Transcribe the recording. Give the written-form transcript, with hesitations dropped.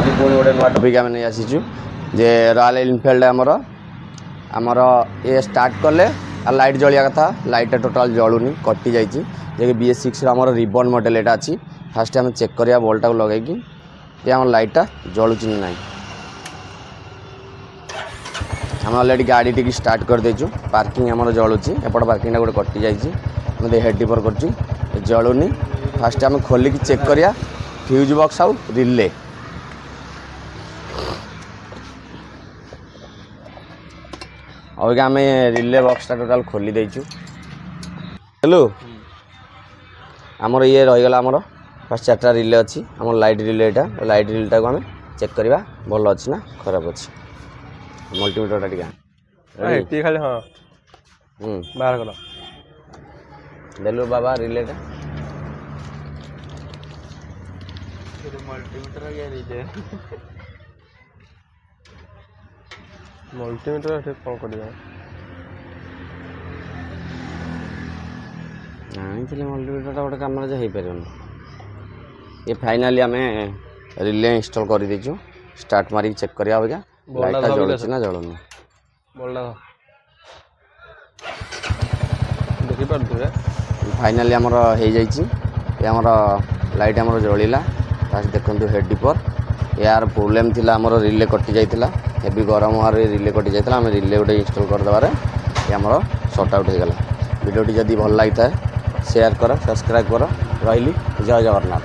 आज पुणी गोटे नुआ टपिक आम नहीं आसीचु जे रॉयल एनफील्ड आमर ये स्टार्ट कले आ लाइट जलिया कथा लाइट टोटाल जलूनी कटि जाइए जे BS6 आमर रिबन मॉडल एटा अच्छी फास्ट आम चेक करिया बल्टा को लगे ये आम लाइटा जलुची ना आम अलरेडी गाड़ी टी स्टार्ट कर देचु पार्किंग आमर जलुची एपट पार्किंग गोटे कटि जाइए हेड डिपर कर जलूनी फास्ट आम खोलिकी चेक करिया फ्यूज बॉक्स आउ रिले अभी आम रिले बॉक्सटा टोटाल खोली देचु हेलो आमर ये रहीगला आमर फास्ट 4टा रिले अच्छी आम लाइट रिले यहाँ लाइट रिलेटा को आम चेक करवा भल अच्छी ना खराब अच्छी मल्टीमीटर टी खाली हाँ बाहर कर देलु बाबा रिलेटा मल्टीमीटर कौन कर मल्टीमीटर गोटे कम हो पार ये फाइनाली आम रिले इंस्टॉल कर दीचु स्टार्ट मारिक चेक करिया अबा लाइटा जलुची ना जलुनी देखी पारे फाइनाली आमर हो जाइए आमर लाइट आमर जलिला फास्ट देखते हेड डिपर यार प्रोब्लेम थिला आमर रिले कटि जाइतिला हेवी गरम हार रिले कटि जाइतिला आम रिले गोटे इंस्टॉल करदेबार ये आमर सर्ट आउट हो गला वीडियोटी जदि भल लगी है शेयर कर सब्सक्राइब कर रही जय जगन्नाथ।